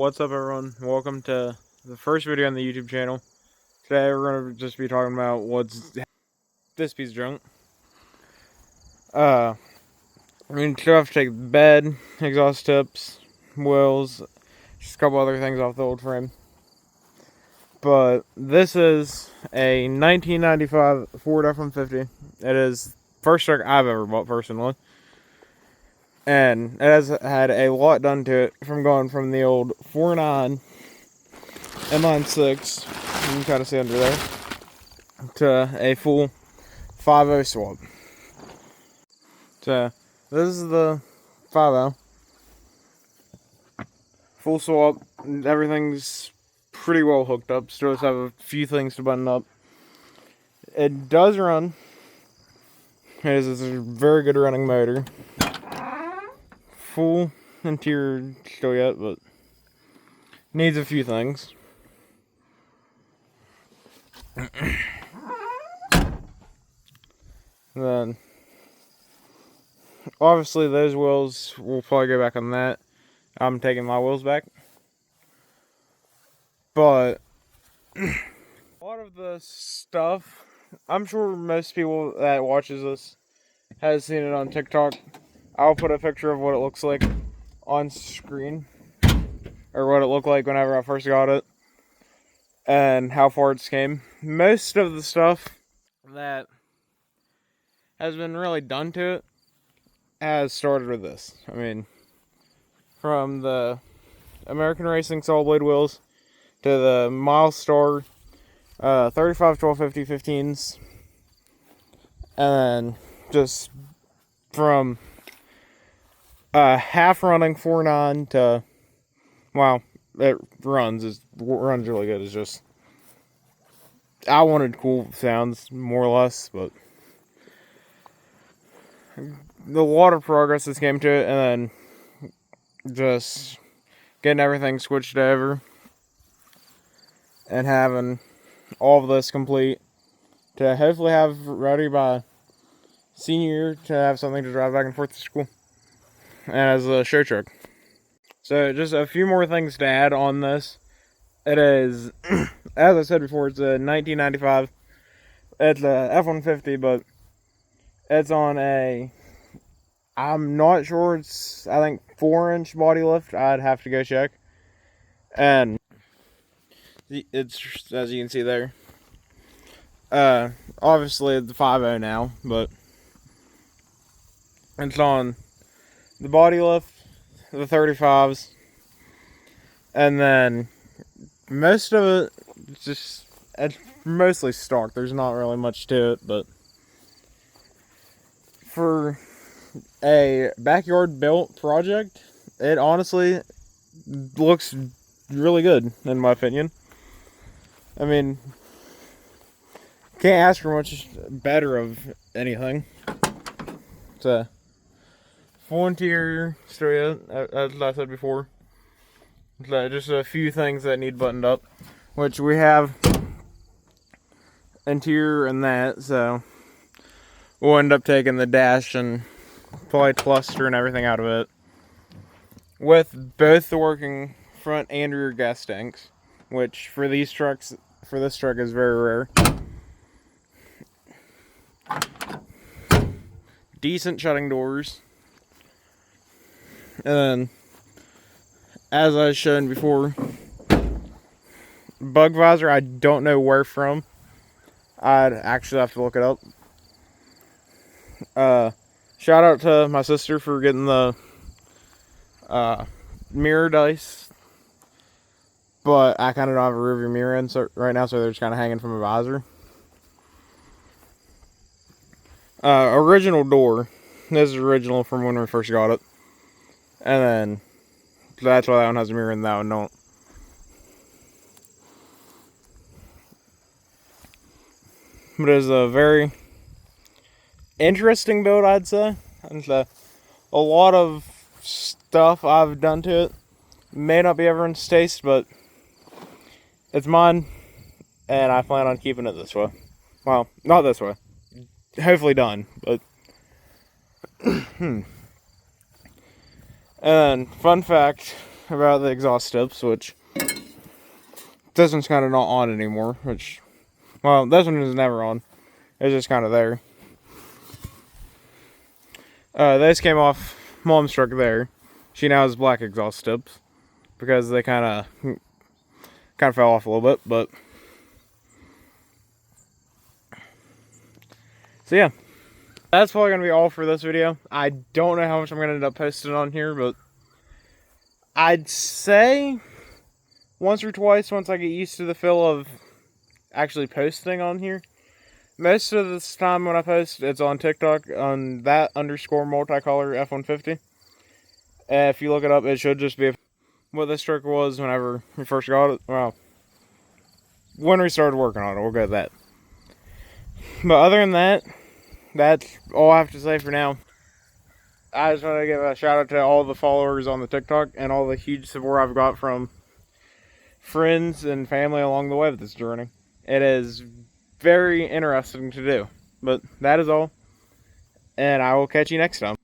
What's up, everyone? Welcome to the first video on the YouTube channel. Today we're going to just be talking about what's this piece of junk. I mean, still have to take the bed, exhaust tips, wheels, just a couple other things off the old frame. But this is a 1995 Ford F-150. It is the first truck I've ever bought personally. And it has had a lot done to it from going from the old 4.9 inline 6, you can kind of see under there, to a full 5.0 swap. So this is the 5.0 full swap. Everything's pretty well hooked up. Still just have a few things to button up. It does run. It is a very good running motor. Full interior still yet, but needs a few things. Then obviously those wheels, we'll probably go back on that. I'm taking my wheels back. But a lot of the stuff, I'm sure most people that watches this has seen it on TikTok. I'll put a picture of what it looks like on screen, or what it looked like whenever I first got it, and how far it's came. Most of the stuff that has been really done to it has started with this. I mean, from the American Racing solid blade wheels to the Milestar 35 1250 15s, and then just from half running 4.9 to, wow, it runs really good. It's just, I wanted cool sounds more or less, but a lot of progress has came to it, and then just getting everything switched over and having all of this complete to hopefully have ready by senior year to have something to drive back and forth to school and as a show truck. So just a few more things to add on this. It is, as I said before, it's a 1995. It's a F-150, but it's on a, I'm not sure, it's, I think, 4-inch body lift. I'd have to go check. And it's, as you can see there, obviously it's the 5.0 now, but it's on the body lift, the 35s, and then most of it, it's mostly stock. There's not really much to it, but for a backyard built project, it honestly looks really good, in my opinion. I mean, can't ask for much better of anything. It's a full interior stereo, as I said before. Just a few things that need buttoned up, which we have interior and that, so we'll end up taking the dash and probably cluster and everything out of it, with both the working front and rear gas tanks, which for these trucks, for this truck, is very rare. Decent shutting doors. And then, as I shown before, bug visor, I don't know where from. I'd actually have to look it up. Shout out to my sister for getting the mirror dice, but I kind of don't have a rear view mirror in right now, so they're just kind of hanging from a visor. Original door. This is original from when we first got it. And then that's why that one has a mirror and that one don't. But it's a very interesting build, I'd say. And a lot of stuff I've done to it may not be everyone's taste, but it's mine, and I plan on keeping it this way. Well, not this way. Hopefully done, but and fun fact, about the exhaust tips, which this one's kind of not on anymore, which, well, this one is never on. It's just kind of there. This came off Mom's truck there. She now has black exhaust tips because they kind of fell off a little bit, but so yeah, that's probably gonna be all for this video. I don't know how much I'm gonna end up posting on here, but I'd say once or twice once I get used to the feel of actually posting on here. Most of this time when I post, it's on TikTok on that _ multicolor F-150. If you look it up, it should just be what this truck was whenever we first got it. Well, when we started working on it, we'll go with that. But other than that, that's all I have to say for now. I just want to give a shout out to all the followers on the TikTok and all the huge support I've got from friends and family along the way with this journey. It is very interesting to do. But that is all. And I will catch you next time.